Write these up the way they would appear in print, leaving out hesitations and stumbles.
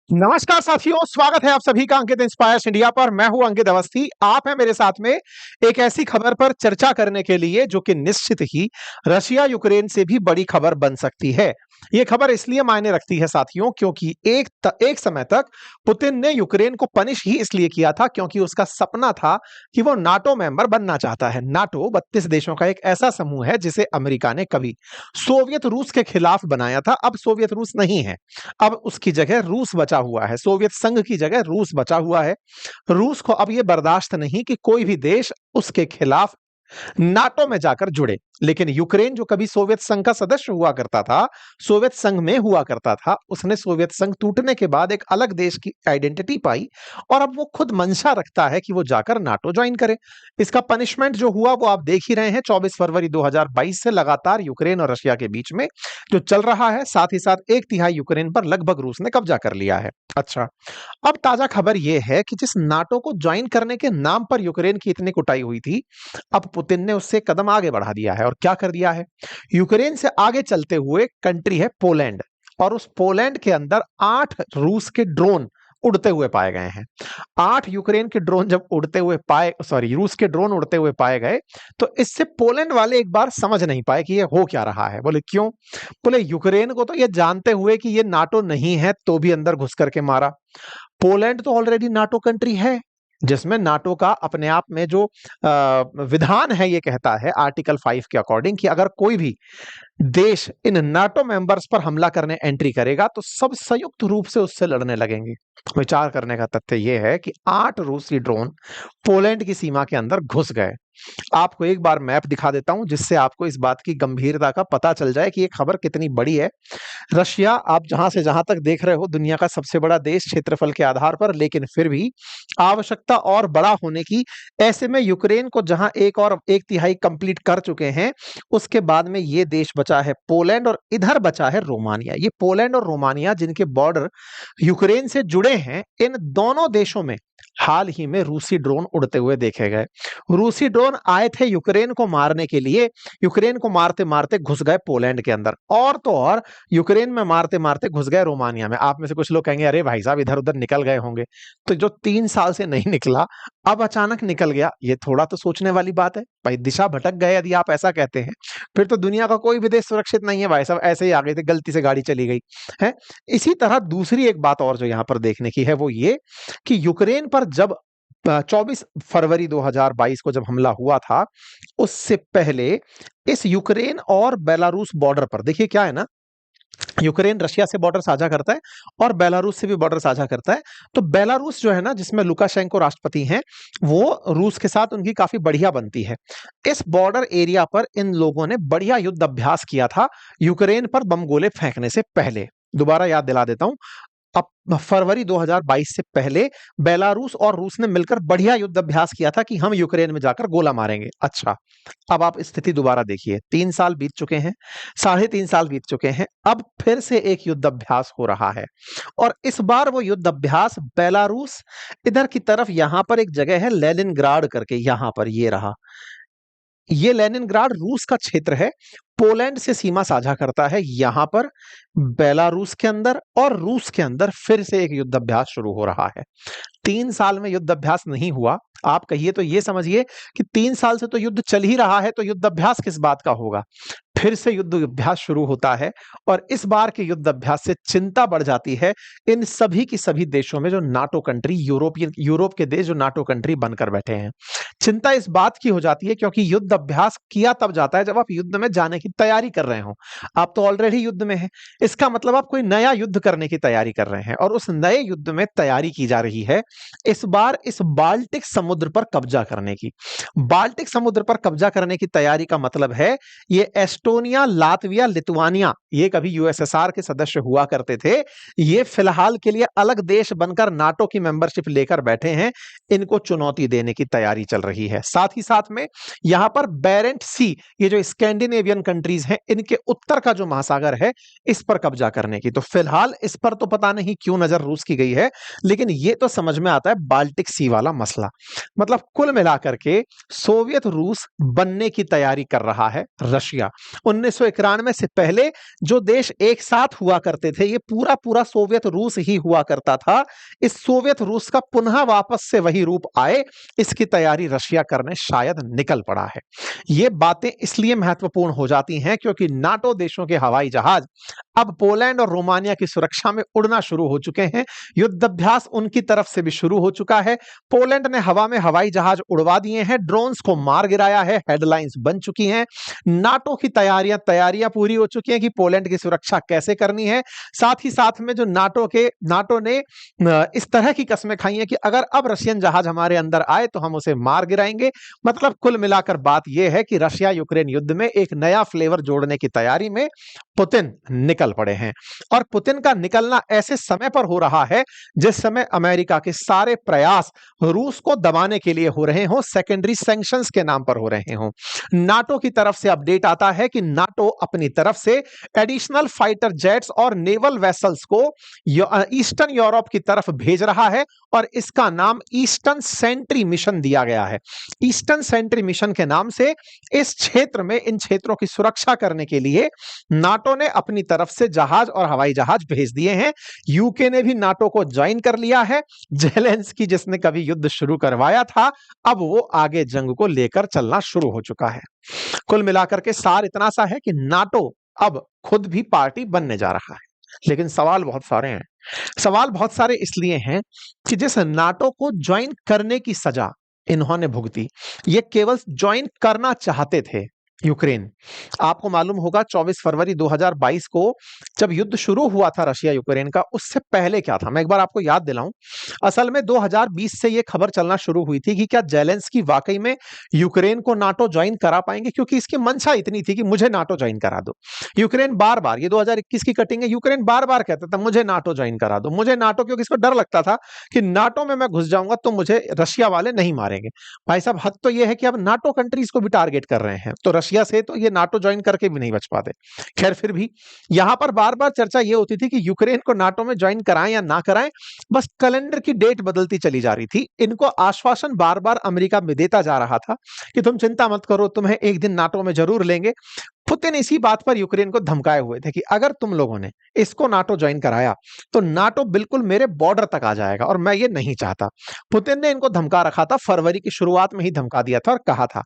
नमस्कार साथियों, स्वागत है आप सभी का अंकित इंस्पायर्स इंडिया पर। मैं हूं अंकित अवस्थी। आप हैं मेरे साथ में एक ऐसी खबर पर चर्चा करने के लिए जो कि निश्चित ही रशिया यूक्रेन से भी बड़ी खबर बन सकती है। ये खबर इसलिए मायने रखती है साथियों, क्योंकि एक समय तक पुतिन ने यूक्रेन को पनिश ही इसलिए किया था क्योंकि उसका सपना था कि वो नाटो मेंबर बनना चाहता है। नाटो 32 देशों का एक ऐसा समूह है जिसे अमेरिका ने कभी सोवियत रूस के खिलाफ बनाया था। अब सोवियत रूस नहीं है, अब उसकी जगह रूस बचा हुआ है। सोवियत संघ की जगह रूस बचा हुआ है। रूस को अब यह बर्दाश्त नहीं कि कोई भी देश उसके खिलाफ नाटो में जाकर जुड़े। लेकिन यूक्रेन जो कभी सोवियत संघ का सदस्य हुआ करता था, सोवियत संघ में हुआ करता था, उसने सोवियत संघ टूटने के बाद एक अलग देश की आइडेंटिटी पाई और अब वो खुद मंशा रखता है कि वो जाकर नाटो ज्वाइन करे। इसका पनिशमेंट जो हुआ वो आप देख ही रहे हैं। 24 फरवरी 2022 से लगातार यूक्रेन और रशिया के बीच में जो चल रहा है, साथ ही साथ 1/3 यूक्रेन पर लगभग रूस ने कब्जा कर लिया है। अच्छा, अब ताजा खबर यह है कि जिस नाटो को ज्वाइन करने के नाम पर यूक्रेन की इतनी कुटाई हुई थी, अब पुतिन ने उससे कदम आगे बढ़ा दिया है। और क्या कर दिया है, यूक्रेन से आगे चलते हुए कंट्री है पोलैंड, और उस पोलैंड के अंदर 8 रूस के ड्रोन उड़ते हुए पाए गए हैं। 8 यूक्रेन के ड्रोन जब रूस के ड्रोन उड़ते हुए पाए गए, तो इससे पोलैंड वाले एक बार समझ नहीं पाए कि ये हो क्या रहा है। बोले क्यों? बोले यूक्रेन को तो ये जानते हुए कि ये नाटो नहीं है तो भी अंदर घुस करके मारा। पोलैंड तो ऑलरेडी नाटो कंट्री है, जिसमें नाटो का अपने आप में जो विधान है, ये कहता है आर्टिकल 5 के अकॉर्डिंग कि अगर कोई भी देश इन नाटो मेंबर्स पर हमला करने एंट्री करेगा तो सब संयुक्त रूप से उससे लड़ने लगेंगे। विचार करने का तथ्य यह है कि 8 रूसी ड्रोन पोलैंड की सीमा के अंदर घुस गए। आपको एक बार मैप दिखा देता हूं जिससे आपको इस बात की गंभीरता का पता चल जाए कि ये खबर कितनी बड़ी है। रशिया, आप जहां से जहां तक देख रहे हो, दुनिया का सबसे बड़ा देश क्षेत्रफल के आधार पर, लेकिन फिर भी आवश्यकता और बड़ा होने की। ऐसे में यूक्रेन को जहां 1/3 कंप्लीट कर चुके हैं, उसके बाद में ये देश बचा है पोलैंड और इधर बचा है रोमानिया। ये पोलैंड और रोमानिया जिनके बॉर्डर यूक्रेन से जुड़े हैं, इन दोनों देशों में हाल ही में रूसी ड्रोन उड़ते हुए देखे गए। रूसी ड्रोन आए थे यूक्रेन को मारने के लिए, यूक्रेन को मारते मारते घुस गए पोलैंड के अंदर, और तो और यूक्रेन में मारते मारते घुस गए रोमानिया में। आप में से कुछ लोग कहेंगे अरे भाई साहब इधर उधर निकल गए होंगे, तो जो 3 साल से नहीं निकला अब अचानक निकल गया, ये थोड़ा तो सोचने वाली बात है भाई। दिशा भटक गए यदि आप ऐसा कहते हैं, फिर तो दुनिया का कोई भी देश सुरक्षित नहीं है भाई साहब। ऐसे ही आ गए थे, गलती से गाड़ी चली गई है। इसी तरह दूसरी एक बात और जो यहां पर देखने की है वो ये कि यूक्रेन पर जब 24 फरवरी 2022 को जब हमला हुआ था, उससे पहले इस यूक्रेन और बेलारूस बॉर्डर पर देखिए क्या है ना, यूक्रेन रशिया से बॉर्डर साझा करता है और बेलारूस से भी बॉर्डर साझा करता है। तो बेलारूस जो है ना, जिसमें लुकाशेंको राष्ट्रपति हैं, वो रूस के साथ उनकी काफी बढ़िया बनती है। इस बॉर्डर एरिया पर इन लोगों ने बढ़िया युद्ध अभ्यास किया था यूक्रेन पर बम गोले फेंकने से पहले। दोबारा याद दिला देता हूं, अब फरवरी 2022 से पहले बेलारूस और रूस ने मिलकर बढ़िया युद्ध अभ्यास किया था कि हम यूक्रेन में जाकर गोला मारेंगे। अच्छा, अब आप स्थिति दोबारा देखिए, 3 साल बीत चुके हैं, 3.5 साल बीत चुके हैं, अब फिर से एक युद्ध अभ्यास हो रहा है। और इस बार वो युद्ध अभ्यास बेलारूस इधर की तरफ, यहां पर एक जगह है लेनिनग्राड करके, यहां पर ये रहा। ये लेनिनग्राड रूस का क्षेत्र है, पोलैंड से सीमा साझा करता है। यहां पर बेलारूस के अंदर और रूस के अंदर फिर से एक युद्ध अभ्यास शुरू हो रहा है। 3 साल में युद्ध अभ्यास नहीं हुआ। आप कहिए तो ये समझिए कि 3 साल से तो युद्ध चल ही रहा है, तो युद्ध अभ्यास किस बात का होगा। फिर से युद्ध अभ्यास शुरू होता है और इस बार के युद्ध अभ्यास से चिंता बढ़ जाती है इन सभी की सभी देशों में जो नाटो कंट्री, यूरोप के देश जो नाटो कंट्री बनकर बैठे हैं। चिंता इस बात की हो जाती है क्योंकि युद्ध अभ्यास किया तब जाता है जब आप युद्ध में जाने की तैयारी कर रहे हो। आप तो ऑलरेडी युद्ध में हैं, इसका मतलब आप कोई नया युद्ध करने की तैयारी कर रहे हैं, और उस नए युद्ध में तैयारी की जा रही है इस बार इस बाल्टिक समुद्र पर कब्जा करने की। बाल्टिक समुद्र पर कब्जा करने की तैयारी का मतलब है, ये एस्टोनिया, लातविया, लिथुआनिया, ये कभी यूएसएसआर के सदस्य हुआ करते थे, ये फिलहाल के लिए अलग देश बनकर नाटो की मेंबरशिप लेकर बैठे हैं। इनको चुनौती देने की तैयारी चल रही है। साथ ही साथ में यहां पर बेरेंट सी, ये जो स्कैंडिनेवियन कंट्रीज हैं, इनके उत्तर का जो महासागर है, इस पर कब्जा करने की। तो फिलहाल इस पर तो पता नहीं क्यों नजर रूस की गई है, लेकिन ये तो समझ में आता है बाल्टिक सी वाला मसला। मतलब कुल मिलाकर के सोवियत रूस बनने की तैयारी कर रहा है रशिया। 1991 से पहले जो देश एक साथ हुआ करते थे, ये पूरा पूरा सोवियत रूस ही हुआ करता था। इस सोवियत रूस का पुनः वापस से वही रूप आए, इसकी तैयारी रशिया करने शायद निकल पड़ा है। ये बातें इसलिए महत्वपूर्ण हो जाती हैं क्योंकि नाटो देशों के हवाई जहाज अब पोलैंड और रोमानिया की सुरक्षा में उड़ना शुरू हो चुके हैं। युद्धाभ्यास उनकी तरफ से भी शुरू हो चुका है। पोलैंड ने हवा में हवाई जहाज उड़वा दिए हैं, ड्रोन्स को मार गिराया है, हेडलाइंस बन चुकी हैं। नाटो की तैयारियां पूरी हो चुकी हैं कि पोलैंड की सुरक्षा कैसे करनी है। साथ ही साथ में जो नाटो ने इस तरह की कस्में खाई हैं कि अगर अब रशियन जहाज हमारे अंदर आए तो हम उसे मार गिराएंगे। मतलब कुल मिलाकर बात यह है कि रशिया यूक्रेन युद्ध में एक नया फ्लेवर जोड़ने की तैयारी में पुतिन निकल पड़े हैं। और पुतिन का निकलना ऐसे समय पर हो रहा है जिस समय अमेरिका के सारे प्रयास रूस को दबाने के लिए हो रहे हो, सेकेंडरी सैंक्शंस के नाम पर हो रहे हो। नाटो की तरफ से अपडेट आता है कि नाटो अपनी तरफ से एडिशनल फाइटर जेट्स और नेवल वेसल्स को ईस्टर्न यूरोप की तरफ भेज रहा है और इसका नाम ईस्टर्न सेंट्री मिशन दिया गया है। ईस्टर्न सेंट्री मिशन के नाम से इस क्षेत्र में, इन क्षेत्रों की सुरक्षा करने के लिए नाटो ने अपनी तरफ से जहाज और हवाई जहाज भेज दिए हैं। यूके ने भी नाटो को ज्वाइन कर लिया है। जेलेंस्की जिसने कभी युद्ध शुरू करवाया था, अब वो आगे जंग को लेकर चलना शुरू हो चुका है। कुल मिलाकर के सार इतना सा है कि नाटो अब खुद भी पार्टी बनने जा रहा है। लेकिन सवाल बहुत सारे हैं। सवाल बहुत सारे इसलिए हैं कि जिस नाटो को ज्वाइन करने की सजा इन्होंने भुगती, ये केवल ज्वाइन करना चाहते थे यूक्रेन। आपको मालूम होगा 24 फरवरी 2022 को जब युद्ध शुरू हुआ था रशिया यूक्रेन का, उससे पहले क्या था मैं एक बार आपको याद दिलाऊं। असल में 2020 से यह खबर चलना शुरू हुई थी कि क्या जेलेंस्की वाकई में यूक्रेन को नाटो ज्वाइन करा पाएंगे, क्योंकि इसकी मंशा इतनी थी कि मुझे नाटो ज्वाइन करा दो। यूक्रेन बार बार, ये 2021 की कटिंग है, यूक्रेन बार बार कहता था मुझे नाटो ज्वाइन करा दो, मुझे नाटो, क्योंकि इसको डर लगता था कि नाटो में मैं घुस जाऊंगा तो मुझे रशिया वाले नहीं मारेंगे। भाई साहब, हद तो यह है कि अब नाटो कंट्रीज को भी टारगेट कर रहे हैं, तो रशिया से तो ये नाटो ज्वाइन करके भी नहीं बच पाते। खैर, फिर भी यहां पर बार बार चर्चा ये होती थी कि यूक्रेन को नाटो में ज्वाइन कराएं या ना कराएं, बस कैलेंडर की डेट बदलती चली जा रही थी। इनको आश्वासन बार बार अमेरिका में देता जा रहा था कि तुम चिंता मत करो, तुम्हें एक दिन नाटो में जरूर लेंगे। पुतिन इसी बात पर यूक्रेन को धमकाए हुए थे कि अगर तुम लोगों ने इसको नाटो ज्वाइन कराया तो नाटो बिल्कुल मेरे बॉर्डर तक आ जाएगा, और मैं ये नहीं चाहता। पुतिन ने इनको धमका रखा था, फरवरी की शुरुआत में ही धमका दिया था और कहा था,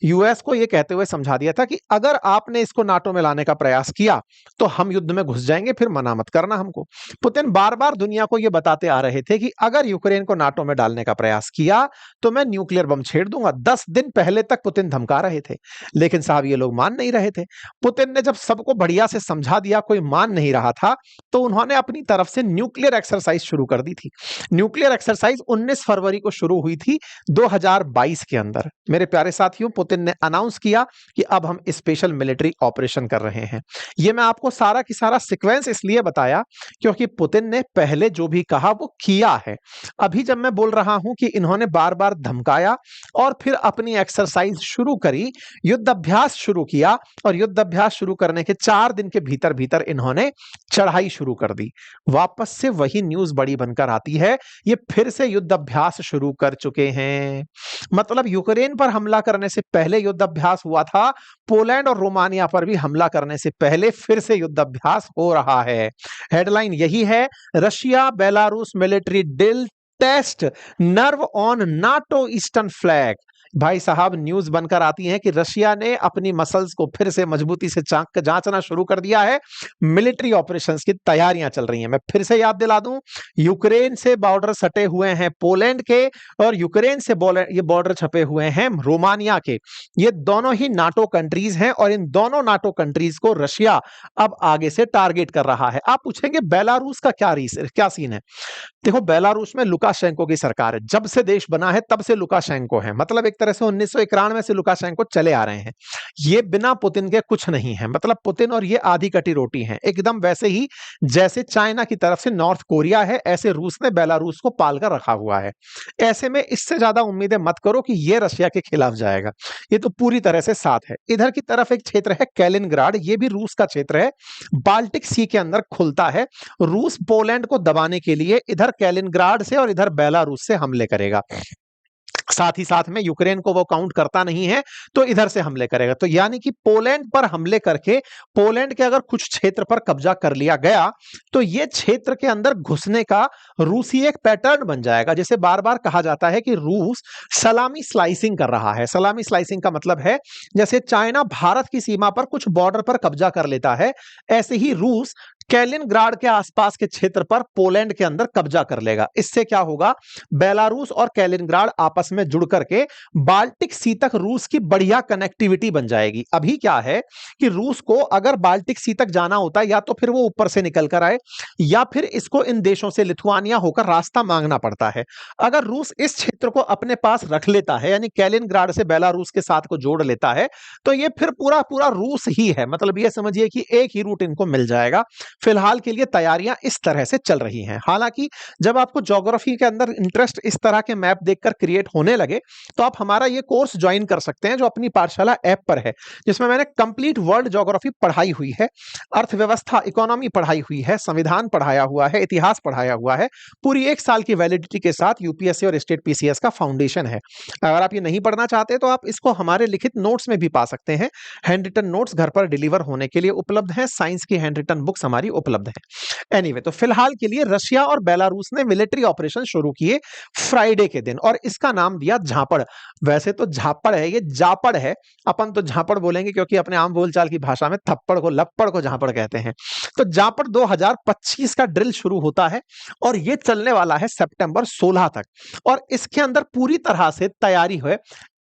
यूएस को यह कहते हुए समझा दिया था कि अगर आपने इसको नाटो में लाने का प्रयास किया तो हम युद्ध में घुस जाएंगे, फिर मना मत करना हमको। पुतिन बार बार दुनिया को यह बताते आ रहे थे कि अगर यूक्रेन को नाटो में डालने का प्रयास किया तो मैं न्यूक्लियर बम छेड़ दूंगा। 10 दिन पहले तक पुतिन धमका रहे थे, लेकिन साहब ये लोग मान नहीं रहे थे। पुतिन ने जब सबको बढ़िया से समझा दिया, कोई मान नहीं रहा था, तो उन्होंने अपनी तरफ से न्यूक्लियर एक्सरसाइज शुरू कर दी थी। न्यूक्लियर एक्सरसाइज 19 फरवरी को शुरू हुई थी 2022 के अंदर। मेरे प्यारे साथियों, पुतिन ने अनाउंस किया कि अब हम स्पेशल मिलिट्री ऑपरेशन कर रहे हैं। यह मैं आपको सारा की सारा सीक्वेंस इसलिए बताया क्योंकि पुतिन ने पहले जो भी कहा वो किया है। अभी जब मैं बोल रहा हूं कि इन्होंने बार बार धमकाया और फिर अपनी एक्सरसाइज शुरू करी, युद्ध अभ्यास शुरू किया, और युद्ध अभ्यास शुरू करने के 4 दिन के भीतर भीतर इन्होंने चढ़ाई शुरू कर दी। वापस से वही न्यूज बड़ी बनकर आती है, ये फिर से युद्ध अभ्यास शुरू कर चुके हैं। मतलब यूक्रेन पर हमला करने से पहले युद्ध अभ्यास हुआ था, पोलैंड और रोमानिया पर भी हमला करने से पहले फिर से युद्ध अभ्यास हो रहा है। हेडलाइन यही है, Russia Belarus military deal test nerve on NATO eastern flag. भाई साहब, न्यूज बनकर आती है कि रशिया ने अपनी मसल्स को फिर से मजबूती से जांचना शुरू कर दिया है। मिलिट्री ऑपरेशंस की तैयारियां चल रही हैं। मैं फिर से याद दिला दूं, यूक्रेन से बॉर्डर सटे हुए हैं पोलैंड के, और यूक्रेन से ये बॉर्डर छपे हुए हैं रोमानिया के। ये दोनों ही नाटो कंट्रीज हैं और इन दोनों नाटो कंट्रीज को रशिया अब आगे से टारगेट कर रहा है। आप पूछेंगे बेलारूस का क्या सीन है? देखो, बेलारूस में लुकाशेंको की सरकार है। जब से देश बना है तब से लुकाशेंको है। मतलब एक तरह से 1991 से लुकाशेंको चले आ रहे हैं। ये बिना पुतिन के कुछ नहीं है। मतलब पुतिन और ये आधी कटी रोटी हैं, एकदम वैसे ही जैसे चाइना की तरफ से नॉर्थ कोरिया है, ऐसे रूस ने बेलारूस को पाल कर रखा हुआ है। ऐसे में इससे ज्यादा उम्मीदें मत करो कि ये रशिया के खिलाफ जाएगा, ये तो पूरी तरह से साथ है। इधर की तरफ एक क्षेत्र है कैलिनग्राड, ये भी रूस का क्षेत्र है, बाल्टिक सी के अंदर खुलता है। रूस पोलैंड को दबाने के लिए इधर कैलिनग्राड से और इधर बेलारूस से हमले करेगा। साथ ही साथ में यूक्रेन को वो काउंट करता नहीं है, तो इधर से हमले करेगा। तो यानी कि पोलैंड पर हमले करके पोलैंड के अगर कुछ क्षेत्र पर कब्जा कर लिया गया, तो ये क्षेत्र के अंदर घुसने का रूसी एक पैटर्न बन जाएगा। जैसे बार बार कहा जाता है कि रूस सलामी स्लाइसिंग कर रहा है। सलामी स्लाइसिंग का मतलब है जैसे चाइना भारत की सीमा पर कुछ बॉर्डर पर कब्जा कर लेता है, ऐसे ही रूस कैलिनग्राड के आसपास के क्षेत्र पर पोलैंड के अंदर कब्जा कर लेगा। इससे क्या होगा, बेलारूस और कैलिनग्राड आपस में जुड़ करके बाल्टिक सी तक रूस की बढ़िया कनेक्टिविटी बन जाएगी। अभी क्या है कि रूस को अगर बाल्टिक सी तक जाना होता है, या तो फिर वो ऊपर से निकल कर आए, या फिर इसको इन देशों से लिथुआनिया होकर रास्ता मांगना पड़ता है। अगर रूस इस क्षेत्र को अपने पास रख लेता है, यानी कैलिनग्राड से बेलारूस के साथ को जोड़ लेता है, तो ये फिर पूरा पूरा रूस ही है। मतलब ये समझिए कि एक ही रूट इनको मिल जाएगा। फिलहाल के लिए तैयारियां इस तरह से चल रही हैं। हालांकि जब आपको ज्योग्राफी के अंदर इंटरेस्ट इस तरह के मैप देखकर क्रिएट होने लगे, तो आप हमारा ये कोर्स ज्वाइन कर सकते हैं जो अपनी पाठशाला ऐप पर है, जिसमें मैंने कंप्लीट वर्ल्ड ज्योग्राफी पढ़ाई हुई है, अर्थव्यवस्था इकोनॉमी पढ़ाई हुई है, संविधान पढ़ाया हुआ है, इतिहास पढ़ाया हुआ है। पूरी 1 साल की वैलिडिटी के साथ यूपीएससी और स्टेट पीसीएस का फाउंडेशन है। अगर आप ये नहीं पढ़ना चाहते तो आप इसको हमारे लिखित नोट्स में भी पा सकते हैं। हैंड रिटन नोट्स घर पर डिलीवर होने के लिए उपलब्ध हैं। साइंस की हैंड रिटन बुक्स हमारी उपलब्ध है। एनीवे, तो फिलहाल के लिए रशिया और बेलारूस ने मिलिट्री ऑपरेशन शुरू किए फ्राइडे के दिन, और इसका नाम दिया झापड़। वैसे तो झापड़ है, ये जापड़ है। अपन तो झापड़ बोलेंगे क्योंकि अपने आम बोलचाल की भाषा में थप्पड़ को लप्पड़ को झापड़ कहते हैं। तो जापड़ 2025 का ड्रिल शुरू होता है और ये चलने वाला है सितंबर 16 तक, और इसके अंदर पूरी तरह से तैयारी है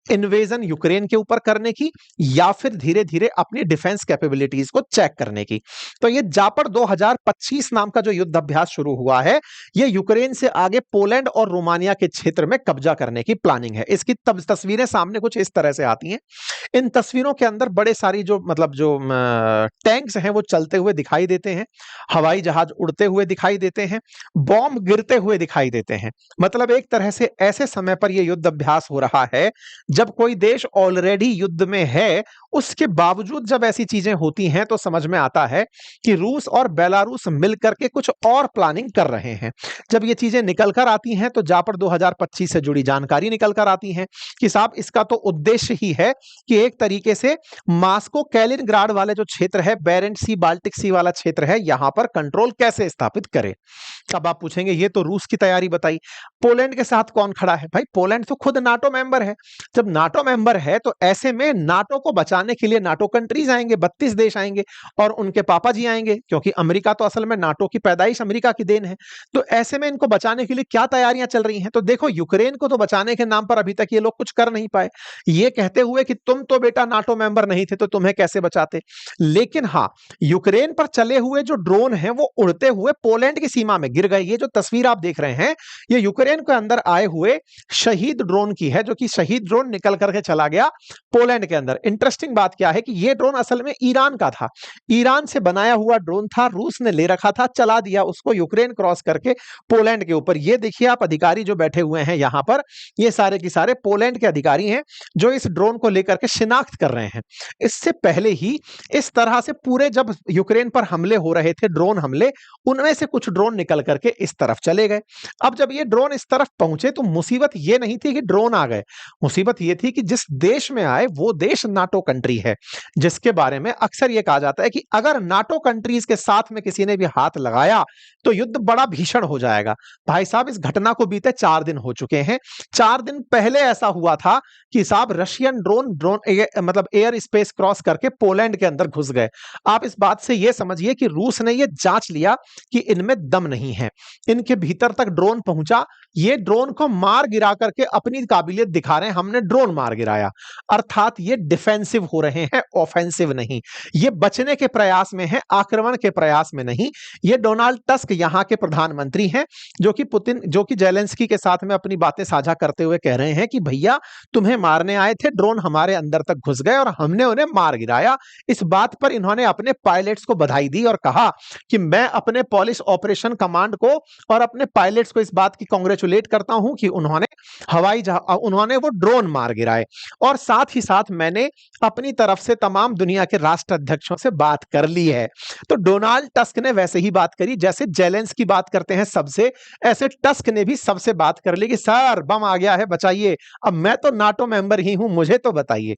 इन्वेजन यूक्रेन के ऊपर करने की, या फिर धीरे धीरे अपनी डिफेंस कैपेबिलिटीज को चेक करने की। तो ये जापड़ 2025 नाम का जो युद्ध अभ्यास शुरू हुआ है, ये यूक्रेन से आगे पोलैंड और रोमानिया के क्षेत्र में कब्जा करने की प्लानिंग है। इसकी तस्वीरें सामने कुछ इस तरह से आती हैं। इन तस्वीरों के अंदर बड़े सारी जो टैंक्स हैं वो चलते हुए दिखाई देते हैं, हवाई जहाज उड़ते हुए दिखाई देते हैं, बॉम्ब गिरते हुए दिखाई देते हैं। मतलब एक तरह से ऐसे समय पर यह युद्ध अभ्यास हो रहा है जब कोई देश ऑलरेडी युद्ध में है, उसके बावजूद जब ऐसी चीजें होती हैं तो समझ में आता है कि रूस और बेलारूस मिलकर के कुछ और प्लानिंग कर रहे हैं। जब ये चीजें निकल कर आती हैं तो जापड़ 2025 से जुड़ी जानकारी निकल कर आती है कि साहब इसका तो उद्देश्य ही है कि एक तरीके से मास्को कैलिनग्राड वाले जो क्षेत्र है, बेरेंट सी बाल्टिक सी वाला क्षेत्र है, यहां पर कंट्रोल कैसे स्थापित करे। अब आप पूछेंगे ये तो रूस की तैयारी बताई, पोलैंड के साथ कौन खड़ा है? भाई पोलैंड तो खुद नाटो मेंबर है। जब नाटो मेंबर है तो ऐसे में नाटो को बचाने के लिए नाटो कंट्रीज आएंगे, 32 देश आएंगे, और उनके पापा जी आएंगे, क्योंकि अमेरिका तो असल में नाटो की पैदाइश अमेरिका की देन है। तो ऐसे में इनको बचाने के लिए क्या तैयारियां चल रही हैं? तो देखो, यूक्रेन को तो बचाने के नाम पर अभी तक ये लोग कुछ कर नहीं पाए, ये कहते हुए कि तुम तो बेटा नाटो मेंबर नहीं थे तो तुम्हें कैसे बचाते। लेकिन हाँ, यूक्रेन पर चले हुए जो ड्रोन हैं वो उड़ते हुए पोलैंड की सीमा में गिर गए। ये जो तस्वीर आप देख रहे हैं, ये यूक्रेन के अंदर आए हुए शहीद ड्रोन की है, जो कि शहीद ड्रोन निकल करके चला गया पोलैंड के अंदर। इंटरेस्टिंग बात क्या है कि ये ड्रोन असल में ईरान का था, ईरान से बनाया हुआ ड्रोन था, रूस ने ले रखा था, चला दिया उसको यूक्रेन क्रॉस करके पोलैंड के ऊपर। ये देखिए आप अधिकारी जो बैठे हुए हैं यहां पर, ये सारे के सारे पोलैंड के अधिकारी हैं जो इस ड्रोन को लेकर के शिनाख्त कर रहे हैं। इससे पहले ही इस तरह से पूरे जब यूक्रेन पर हमले हो रहे थे, ड्रोन हमले, उनमें से कुछ ड्रोन निकल करके इस तरफ चले गए। अब जब ये ड्रोन इस तरफ पहुंचे तो मुसीबत ये नहीं थी कि ड्रोन आ गए, मुसीबत ये थी कि जिस देश में आए वो देश नाटो कंट्री है, जिसके बारे में अक्सर ये कहा जाता है कि अगर नाटो कंट्रीज के साथ में किसी ने भी हाथ लगाया तो युद्ध बड़ा भीषण हो जाएगा। भाई साहब, इस घटना को बीते 4 दिन हो चुके हैं। 4 दिन पहले ऐसा हुआ था कि साहब रशियन ड्रोन मतलब एयर स्पेस क्रॉस करके पोलैंड के अंदर घुस गए। आप इस बात से यह समझिए कि रूस ने यह जांच लिया कि इनमें दम नहीं है, इनके भीतर तक ड्रोन पहुंचा, ये ड्रोन को मार गिरा करके अपनी काबिलियत दिखा रहे हैं। हमने ड्रोन मार गिराया। अर्थात ये डिफेंसिव हो रहे हैं, ऑफेंसिव नहीं। ये बचने के प्रयास में है, आक्रमण के प्रयास में नहीं। ये डोनाल्ड टस्क यहां के प्रधानमंत्री हैं, जो कि जेलेंस्की के साथ में अपनी बातें साझा करते हुए कह रहे हैं कि भैया तुम्हें मारने आए थे, ड्रोन हमारे अंदर तक घुस गए और हमने उन्हें मार गिराया। इस बात पर इन्होंने अपने पायलट्स को बधाई दी और कहा कि मैं अपने पॉलिश ऑपरेशन कमांड को और अपने पायलट्स को इस बात की कांग्रेचुलेट करता हूं कि उन्होंने वो ड्रोन मार गिराए। और साथ ही साथ मैंने अपनी तरफ से तमाम दुनिया के राष्ट्राध्यक्षों से बात कर ली है। तो डोनाल्ड टस्क ने वैसे ही बात करी जैसे जेलेंस्की बात करते हैं सबसे, ऐसे टस्क ने भी सबसे बात कर ली कि सर बम आ गया है, बचाइए, अब मैं तो नाटो मेंबर ही हूं, मुझे तो बताइए।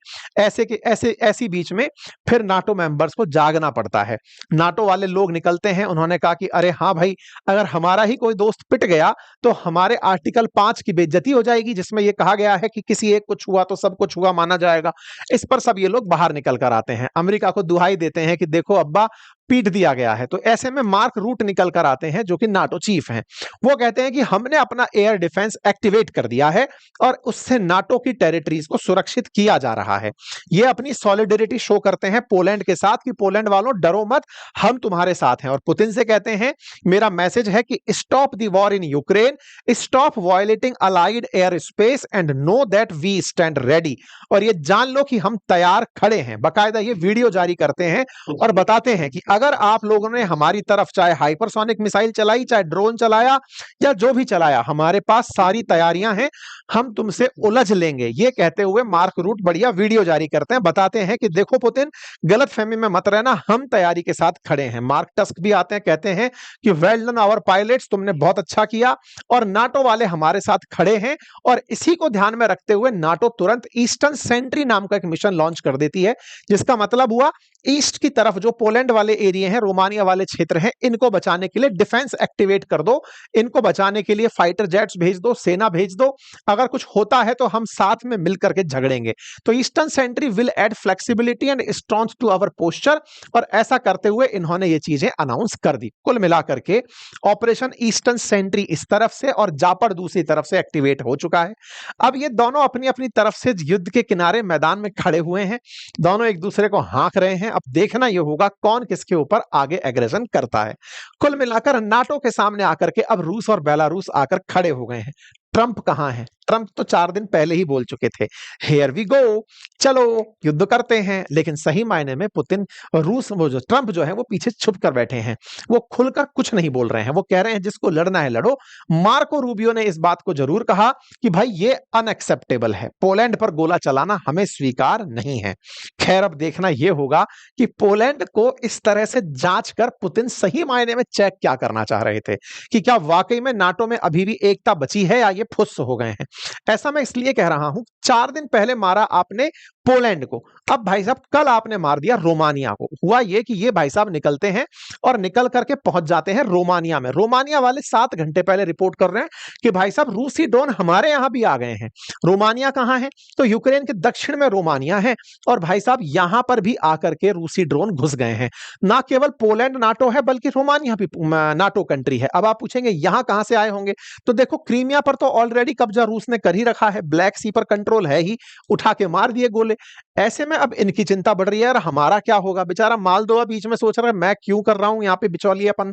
ऐसी बीच में फिर नाटो मेंबर्स को जागना पड़ता है। नाटो वाले लोग निकलते हैं, उन्होंने कहा कि अरे हाँ भाई, अगर हमारा ही कोई दोस्त पिट गया तो हमारे आर्टिकल 5 की बेइज्जती हो जाएगी, जिसमें यह कहा गया है कि किसी एक को छुआ तो सब कुछ हुआ माना जाएगा। इस पर सब ये लोग बाहर निकल कर आते हैं, अमेरिका को दुहाई देते हैं कि देखो अब्बा पीट दिया गया है। तो ऐसे में मार्क रूट निकल कर आते हैं, जो कि नाटो चीफ हैं। वो कहते हैं कि हमने अपना एयर डिफेंस एक्टिवेट कर दिया है और उससे नाटो की टेरिटरीज को सुरक्षित किया जा रहा है। ये अपनी सॉलिडेरिटी शो करते हैं पोलैंड के साथ कि पोलैंड वालों डरो मत, हम तुम्हारे साथ हैं। और पुतिन से कहते हैं मेरा मैसेज है कि stop the war in Ukraine, stop violating allied air space and know that we stand ready. और ये जान लो कि हम तैयार खड़े हैं। बाकायदा ये वीडियो जारी करते हैं और बताते हैं कि अगर आप लोगों ने हमारी तरफ चाहे हाइपरसोनिक मिसाइल चलाई, चाहे ड्रोन चलाया या जो भी चलाया, हमारे पास सारी तैयारियां हैं, हम तुमसे उलझ लेंगे। ये कहते हुए मार्क रूट बढ़िया वीडियो जारी करते हैं, बताते हैं कि देखो पुतिन, गलतफहमी में मत रहना, हम तैयारी के साथ खड़े हैं। मार्क टस्क भी आते हैं, कहते हैं कि वेल डन आवर पायलट्स, तुमने बहुत अच्छा किया और नाटो वाले हमारे साथ खड़े हैं। और इसी को ध्यान में रखते हुए नाटो तुरंत ईस्टर्न सेंट्री नाम का एक मिशन लॉन्च कर देती है, जिसका मतलब हुआ ईस्ट की तरफ जो पोलैंड वाले एरिया हैं, रोमानिया वाले क्षेत्र हैं, इनको बचाने के लिए डिफेंस एक्टिवेट कर दो, इनको बचाने के लिए फाइटर जेट्स भेज दो, सेना भेज दो, अगर कुछ होता है तो हम साथ में मिलकर के झगड़ेंगे। तो eastern sentry will add flexibility and strength to our posture. और ऐसा करते हुए इन्होंने ये चीजें अनाउंस कर दी। कुल मिलाकर के ऑपरेशन ईस्टर्न सेंट्री इस तरफ से और जापड़ दूसरी तरफ से एक्टिवेट हो चुका है। अब ये दोनों अपनी अपनी तरफ से युद्ध के किनारे मैदान में खड़े हुए हैं, दोनों एक दूसरे को हाँक रहे हैं। अब देखना यह होगा कौन किसके ऊपर आगे एग्रेशन करता है। कुल मिलाकर नाटो के सामने आकर के अब रूस और बेलारूस आकर खड़े हो गए हैं। ट्रंप कहां है? ट्रंप तो 4 दिन पहले ही बोल चुके थे, हियर वी गो, चलो युद्ध करते हैं। लेकिन सही मायने में पुतिन, ट्रंप जो है वो पीछे छुप कर बैठे हैं, वो खुलकर कुछ नहीं बोल रहे हैं। वो कह रहे हैं जिसको लड़ना है लड़ो। मार्को रूबियो ने इस बात को जरूर कहा कि भाई ये अनएक्सेप्टेबल है, पोलैंड पर गोला चलाना हमें स्वीकार नहीं है। खैर अब देखना यह होगा कि पोलैंड को इस तरह से जांच कर पुतिन सही मायने में चेक क्या करना चाह रहे थे कि क्या वाकई में नाटो में अभी भी एकता बची है या ये फुस हो गए हैं। ऐसा मैं इसलिए कह रहा हूं, 4 दिन पहले मारा आपने पोलैंड को, अब भाई साहब कल आपने मार दिया रोमानिया को। हुआ ये कि ये भाई साहब निकलते हैं और निकल करके पहुंच जाते हैं रोमानिया में। रोमानिया वाले 7 घंटे पहले रिपोर्ट कर रहे हैं कि भाई साहब रूसी ड्रोन हमारे यहां भी आ गए हैं। रोमानिया कहां है? तो यूक्रेन के दक्षिण में रोमानिया है और भाई साहब यहां पर भी आकर के रूसी ड्रोन घुस गए हैं। ना केवल पोलैंड नाटो है बल्कि रोमानिया भी नाटो कंट्री है। अब आप पूछेंगे यहां कहां से आए होंगे? तो देखो क्रीमिया पर तो ऑलरेडी कब्जा रूस ने कर ही रखा है, ब्लैक सी पर कंट्रोल है ही, उठा के मार दिए गोले। ऐसे में अब इनकी चिंता बढ़ रही है, और हमारा क्या होगा? बेचारा मालदोवा बीच में सोच रहा है मैं क्यों कर रहा हूं यहाँ पे बिचौलियापन।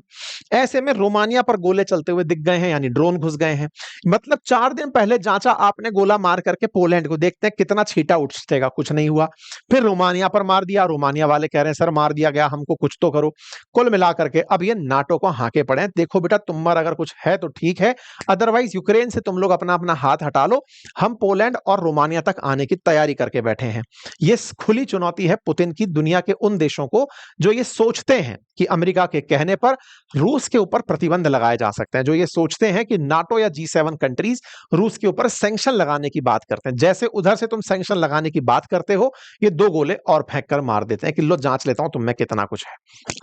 ऐसे में रोमानिया पर गोले चलते हुए दिख गए हैं, यानी ड्रोन घुस गए हैं। मतलब 4 दिन पहले जांचा आपने गोला मार करके पोलैंड को, देखते हैं कितना छीटा उठेगा, कुछ नहीं हुआ। फिर रोमानिया पर मार दिया, रोमानिया वाले कह रहे हैं सर मार दिया गया, हमको कुछ तो करो। कुल मिलाकर के अब ये नाटो को हाके पड़े, देखो बेटा तुम पर अगर कुछ है तो ठीक है, अदरवाइज यूक्रेन से तुम लोग अपना अपना हाथ हटा लो, हम पोलैंड और रोमानिया तक आने की तैयारी करके बैठे हैं। ये खुली चुनौती है पुतिन की दुनिया के उन देशों को जो ये सोचते हैं कि अमेरिका के कहने पर रूस के ऊपर प्रतिबंध लगाए जा सकते हैं, जो ये सोचते हैं कि नाटो या G7 कंट्रीज रूस के ऊपर सैंक्शन लगाने की बात करते हैं। जैसे उधर से तुम सैंक्शन लगाने की बात करते हो, ये 2 गोले और फेंक कर मार देते हैं कि लो जांच लेता हूं तुम में कितना कुछ है।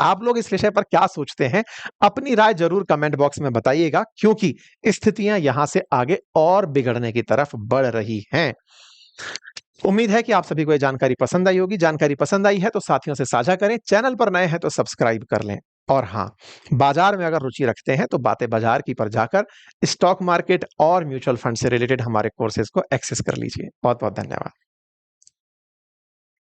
आप लोग इस विषय पर क्या सोचते हैं? अपनी राय जरूर कमेंट बॉक्स में बताइएगा, क्योंकि स्थितियां यहां से आगे और बिगड़ने की तरफ बढ़ रही हैं। उम्मीद है कि आप सभी को यह जानकारी पसंद आई होगी। जानकारी पसंद आई है तो साथियों से साझा करें, चैनल पर नए हैं तो सब्सक्राइब कर लें। और हाँ, बाजार में अगर रुचि रखते हैं तो बातें बाजार की पर जाकर स्टॉक मार्केट और म्यूचुअल फंड से रिलेटेड हमारे कोर्सेज को एक्सेस कर लीजिए। बहुत-बहुत धन्यवाद।